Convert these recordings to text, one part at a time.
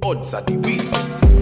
odds are the realest.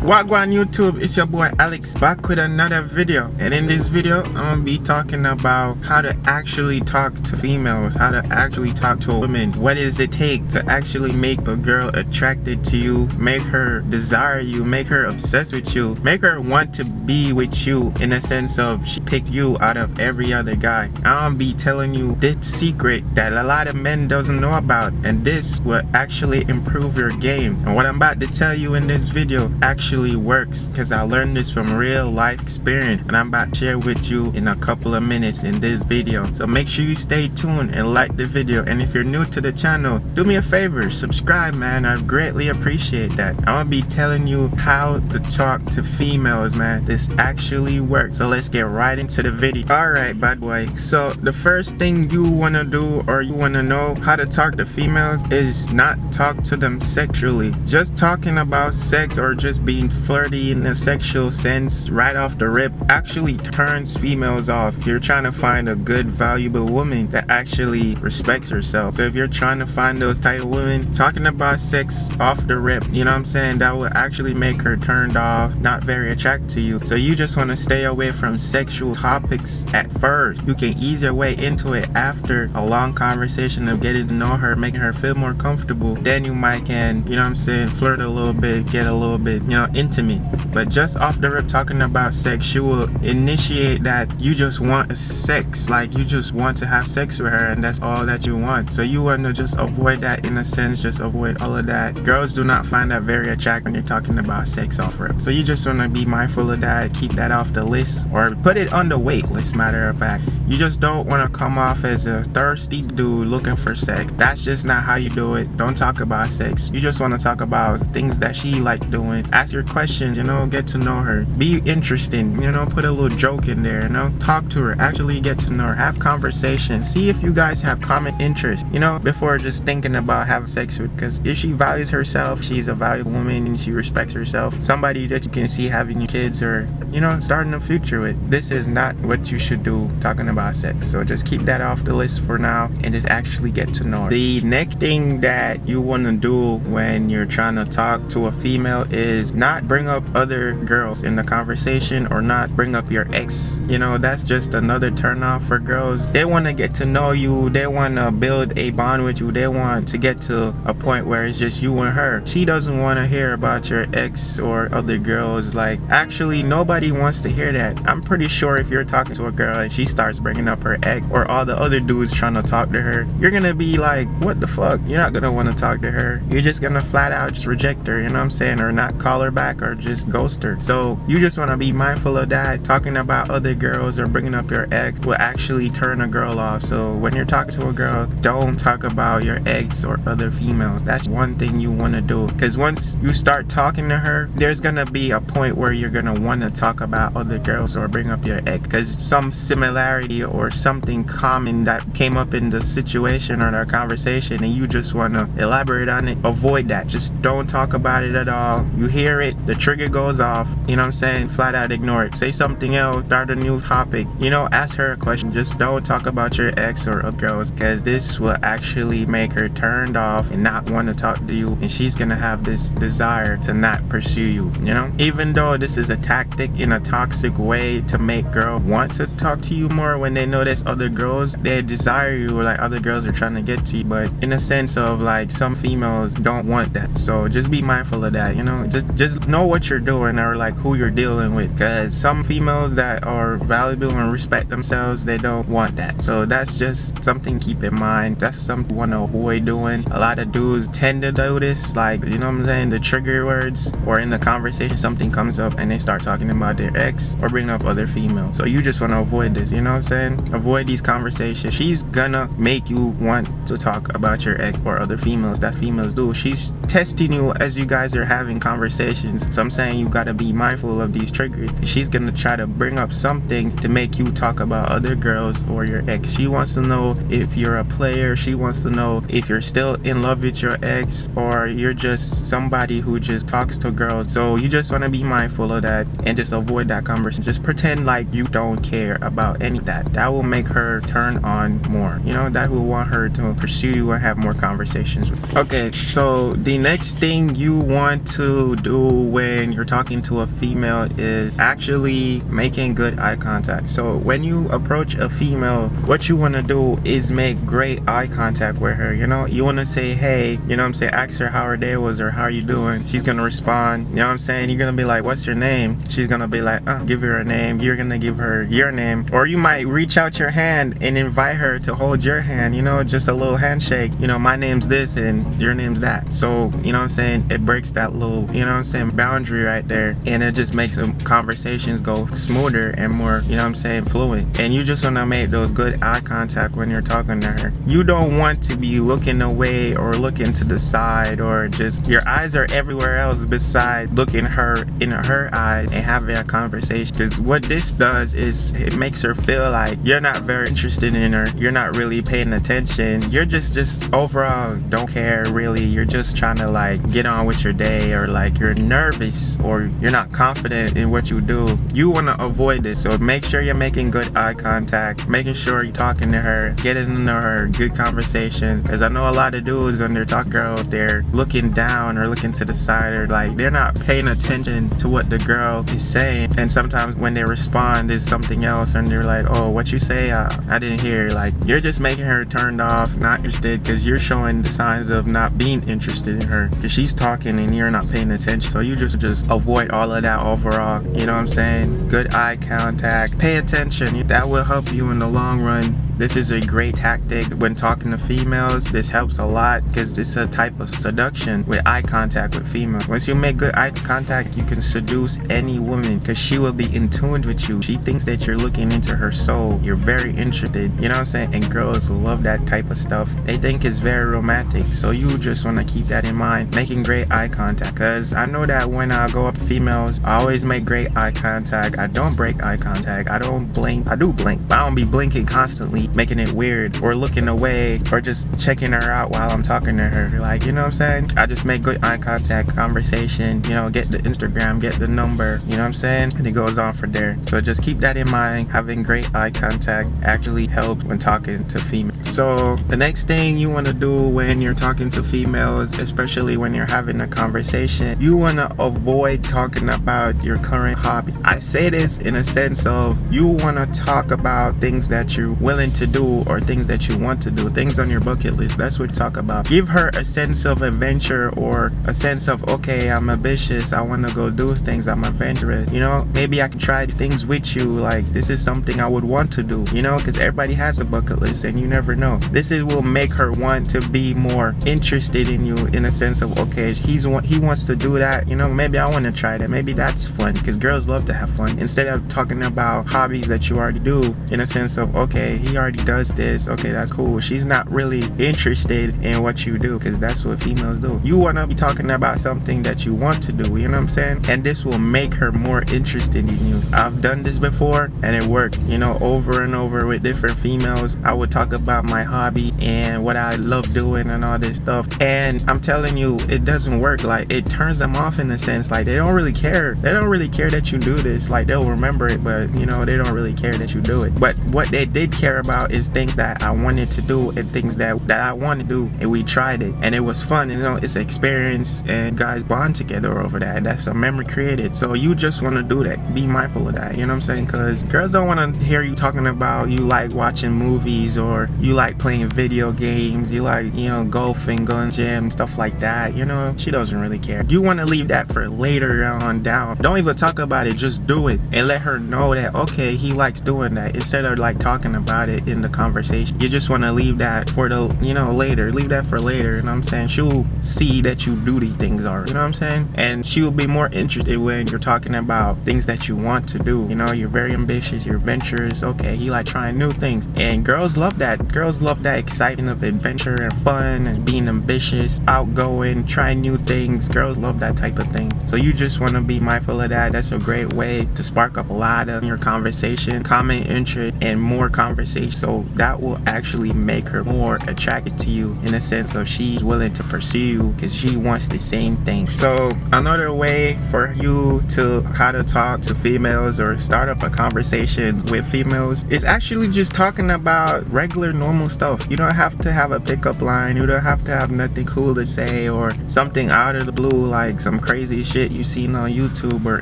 Wagwan YouTube, it's your boy Alex back with another video, and in this video I'm gonna be talking about how to actually talk to females, how to actually talk to a woman. What does it take to actually make a girl attracted to you, make her desire you, make her obsessed with you, make her want to be with you, in a sense of she picked you out of every other guy. I'm gonna be telling you this secret that a lot of men doesn't know about, and this will actually improve your game. And what I'm about to tell you in this video actually works, because I learned this from real life experience, and I'm about to share with you in a couple of minutes in this video. So make sure you stay tuned and like the video, and if you're new to the channel, do me a favor, subscribe, man. I greatly appreciate that. I'm gonna be telling you how to talk to females, man. This actually works. So let's get right into the video. Alright, bad boy. So the first thing you want to do, or you want to know how to talk to females, is not talk to them sexually. Just talking about sex or just being flirty in a sexual sense right off the rip actually turns females off. If you're trying to find a good, valuable woman that actually respects herself. So if you're trying to find those type of women, talking about sex off the rip, you know what I'm saying, that will actually make her turned off, not very attracted to you. So you just want to stay away from sexual topics at first. You can ease your way into it after a long conversation of getting to know her, making her feel more comfortable. Then you might can, you know what I'm saying, flirt a little bit, get a little bit, you know, intimate. But just off the rip talking about sex, you will initiate that you just want sex, like you just want to have sex with her, and that's all that you want. So you want to just avoid that, in a sense, just avoid all of that. Girls do not find that very attractive when you're talking about sex off rip. So you just want to be mindful of that, keep that off the list, or put it on the wait list, matter of fact. You just don't want to come off as a thirsty dude looking for sex. That's just not how you do it. Don't talk about sex. You just want to talk about things that she like doing. Ask your questions, you know, get to know her, be interesting, you know, put a little joke in there, you know, talk to her, actually get to know her, have conversations, see if you guys have common interests, you know, before just thinking about having sex with. Because if she values herself, she's a valuable woman and she respects herself, somebody that you can see having kids or, you know, starting a future with. This is not what you should do talking about sex. So just keep that off the list for now and just actually get to know her. The next thing that you want to do when you're trying to talk to a female is not bring up other girls in the conversation, or not bring up your ex. You know, that's just another turn off for girls. They want to get to know you, they want to build a bond with you, they want to get to a point where it's just you and her. She doesn't want to hear about your ex or other girls. Like, actually nobody wants to hear that. I'm pretty sure if you're talking to a girl and she starts bringing up her ex or all the other dudes trying to talk to her, you're gonna be like, what the fuck? You're not gonna want to talk to her. You're just gonna flat out just reject her, you know what I'm saying, or not call her back, or just ghost her. So you just want to be mindful of that. Talking about other girls or bringing up your ex will actually turn a girl off. So when you're talking to a girl, don't talk about your ex or other females. That's one thing you want to do, because once you start talking to her, there's gonna be a point where you're gonna want to talk about other girls or bring up your ex, because some similarity or something common that came up in the situation or the conversation, and you just want to elaborate on it. Avoid that. Just don't talk about it at all. You hear it, the trigger goes off, you know what I'm saying, flat out ignore it. Say something else, start a new topic, you know, ask her a question. Just don't talk about your ex or other girls, because this will actually make her turned off and not want to talk to you, and she's gonna have this desire to not pursue you, you know. Even though this is a tactic in a toxic way to make girls want to talk to you more, when they know there's other girls, they desire you, or like other girls are trying to get to you, but in a sense of like some females don't want that. So just be mindful of that, you know. Just know what you're doing, or like who you're dealing with, because some females that are valuable and respect themselves, they don't want that. So that's just something to keep in mind. That's something you want to avoid doing. A lot of dudes tend to do this, like, you know what I'm saying, the trigger words, or in the conversation something comes up and they start talking about their ex or bringing up other females. So you just want to avoid this, you know what I'm saying. Avoid these conversations. She's gonna make you want to talk about your ex or other females. That females do. She's testing you as you guys are having conversations. conversations. So I'm saying you gotta be mindful of these triggers. She's gonna try to bring up something to make you talk about other girls or your ex. She wants to know if you're a player. She wants to know if you're still in love with your ex or you're just somebody who just talks to girls. So you just want to be mindful of that and just avoid that conversation. Just pretend like you don't care about any of that. That will make her turn on more. You know, that will want her to pursue you and have more conversations with you. Okay, so the next thing you want to do when you're talking to a female is actually making good eye contact. So when you approach a female, what you want to do is make great eye contact with her. You know, you want to say, hey, you know what I'm saying, ask her how her day was or how you doing. She's gonna respond, you know what I'm saying, you're gonna be like, what's your name? She's gonna be like, give her a name. You're gonna give her your name, or you might reach out your hand and invite her to hold your hand, you know, just a little handshake. You know, my name's this and your name's that. So, you know what I'm saying, it breaks that little, you know what I'm saying, boundary right there, and it just makes them conversations go smoother and more, you know what I'm saying, fluent. And you just want to make those good eye contact when you're talking to her. You don't want to be looking away or looking to the side, or just your eyes are everywhere else besides looking her in her eyes and having a conversation. Because what this does is it makes her feel like you're not very interested in her, you're not really paying attention, you're just overall don't care really, you're just trying to like get on with your day, or like you're nervous or you're not confident in what you do. You want to avoid this. So make sure you're making good eye contact, making sure you're talking to her, getting into her, good conversations. Because I know a lot of dudes when they're talking girls, they're looking down or looking to the side, or like they're not paying attention to what the girl is saying. And sometimes when they respond is something else, and they're like, oh, what you say, I didn't hear. Like, you're just making her turned off, not interested, because you're showing the signs of not being interested in her, because she's talking and you're not paying attention. So you just avoid all of that overall, you know what I'm saying. Good eye contact, pay attention. That will help you in the long run. This is a great tactic when talking to females. This helps a lot because it's a type of seduction with eye contact with females. Once you make good eye contact, you can seduce any woman because she will be in tune with you. She thinks that you're looking into her soul. You're very interested, you know what I'm saying? And girls love that type of stuff. They think it's very romantic. So you just want to keep that in mind, making great eye contact. Because I know that when I go up to females, I always make great eye contact. I don't break eye contact. I don't blink. I do blink, but I don't be blinking constantly, making it weird or looking away or just checking her out while I'm talking to her. Like, you know what I'm saying? I just make good eye contact, conversation, you know, get the Instagram, get the number, you know what I'm saying? And it goes on from there. So just keep that in mind. Having great eye contact actually helps when talking to females. So the next thing you want to do when you're talking to females, especially when you're having a conversation, you want to avoid talking about your current hobby. I say this in a sense of you want to talk about things that you're willing to do or things that you want to do, things on your bucket list. That's what you talk about. Give her a sense of adventure or a sense of, okay, I'm ambitious, I want to go do things, I'm adventurous, you know, maybe I can try things with you, like this is something I would want to do, you know, because everybody has a bucket list and you never know. Will make her want to be more interested in you in a sense of, okay, he wants to do that, you know, maybe I want to try that, maybe that's fun, because girls love to have fun, instead of talking about hobbies that you already do in a sense of, okay, he already does this, okay, that's cool. She's not really interested in what you do, because that's what females do. You want to be talking about something that you want to do, you know what I'm saying? And this will make her more interested in you. I've done this before and it worked, you know, over and over with different females. I would talk about my hobby and what I love doing and all this stuff, and I'm telling you, it doesn't work. Like, it turns them off in a sense. Like, they don't really care that you do this. Like, they'll remember it, but you know, they don't really care that you do it. But what they did care about is things that I wanted to do and things that I want to do, and we tried it and it was fun, you know, it's an experience, and guys bond together over that. That's a memory created. So you just want to do that. Be mindful of that, you know what I'm saying? Because girls don't want to hear you talking about you like watching movies or you like playing video games, you like, you know, golfing, going to gym, stuff like that. You know, she doesn't really care. You want to leave that for later on down. Don't even talk about it, just do it and let her know that, okay, he likes doing that, instead of like talking about it in the conversation. You just want to leave that for the, you know, later. Leave that for later, you know what I'm saying? She'll see that you do these things already, you know what I'm saying? And she will be more interested when you're talking about things that you want to do. You know, you're very ambitious, you're adventurous, okay, he like trying new things, and girls love that. girls love that excitement of adventure and fun and being ambitious, outgoing, trying new things. Girls love that type of thing. So you just want to be mindful of that. That's a great way to spark up a lot of your conversation, common interest, and more conversation. So that will actually make her more attracted to you in the sense of she's willing to pursue you because she wants the same thing. So another way for you to how to talk to females or start up a conversation with females is actually just talking about regular normal stuff. You don't have to have a pickup line. You don't have to have nothing cool to say or something out of the blue like some crazy shit you seen on YouTube or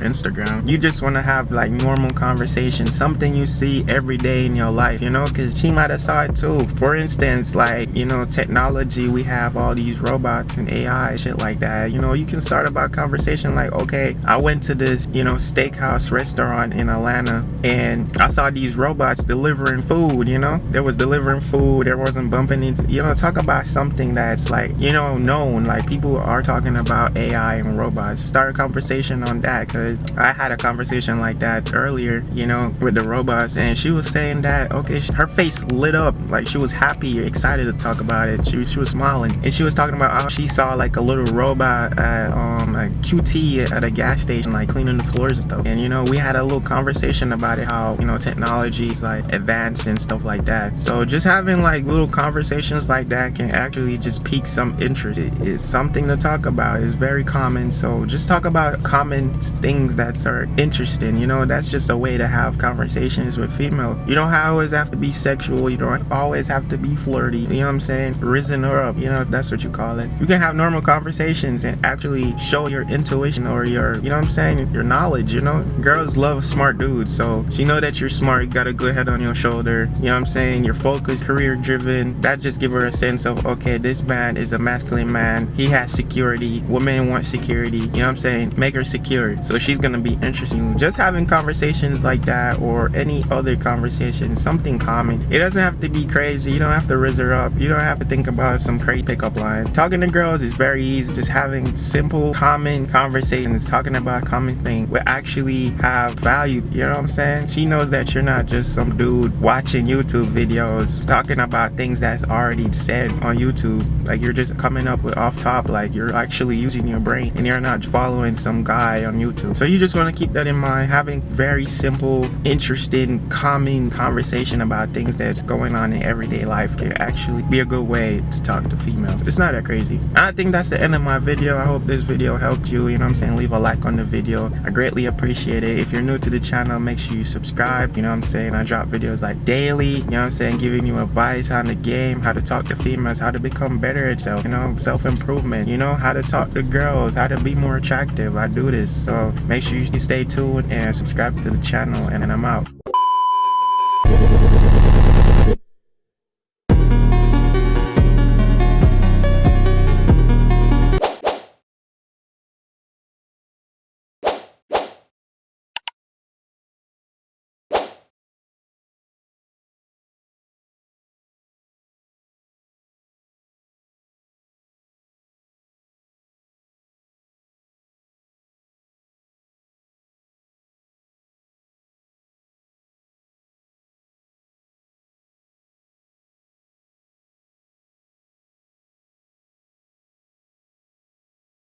Instagram. You just want to have like normal conversation, something you see every day in your life, you know, because she might have saw it too. For instance, like, you know, technology, we have all these robots and AI shit like that. You know, you can start about conversation like, okay, I went to this, you know, steakhouse restaurant in Atlanta and I saw these robots delivering food. You know, there was delivering food, there wasn't bumping into, you know, talk about something that's like, you know, known, like people are talking about AI and robots. Start a conversation on that, because I had a conversation like that earlier, you know, with the robots, and she was saying that, okay, her face lit up, like she was happy, excited to talk about it. She was smiling, and she was talking about how she saw like a little robot at a QT at a gas station, like cleaning the floors and stuff. And you know, we had a little conversation about it, how, you know, technology is like advanced and stuff like that. So just having like little conversations like that can actually just pique some interest. It's something to talk about. It's very common. So just talk about common things that are interesting. You know, that's just a way to have conversations with female. You don't always have to be sexual. You don't always have to be flirty. You know what I'm saying? Risen her up. You know, that's what you call it. You can have normal conversations and actually show your intuition or your, you know what I'm saying, your knowledge. You know, girls love smart dudes. So she know that you're smart. You got a good head on your shoulder. You know what I'm saying? You're focused, career driven. That just give her a sense of, okay, this man is a masculine man. He has security. Women want security. You know what I'm saying? Make her secure. So she's gonna be interested in you. Just having conversations like that, or any other conversation, something common. It doesn't have to be crazy. You don't have to rizz her up. You don't have to think about some crazy pickup line. Talking to girls is very easy. Just having simple, common conversations, talking about common things will actually have value. You know what I'm saying? She knows that you're not just some dude watching YouTube videos talking about things that's already said on YouTube. Like you're just coming up with off top, like you're actually using your brain and you're not following some guy on YouTube. So you just want to keep that in mind. Having very simple, interesting, common conversation about things that's going on in everyday life can actually be a good way to talk to females. It's not that crazy. And I think that's the end of my video. I hope this video helped you. You know what I'm saying? Leave a like on the video. I greatly appreciate it. If you're new to the channel, make sure you subscribe. You know what I'm saying? I drop videos like daily, you know what I'm saying, giving you advice on the game, how to talk to females, how to become better at yourself, you know, self-improvement, you know, how to talk to girls, how to be more attractive. I do this. So make sure you stay tuned and subscribe to the channel, and I'm out.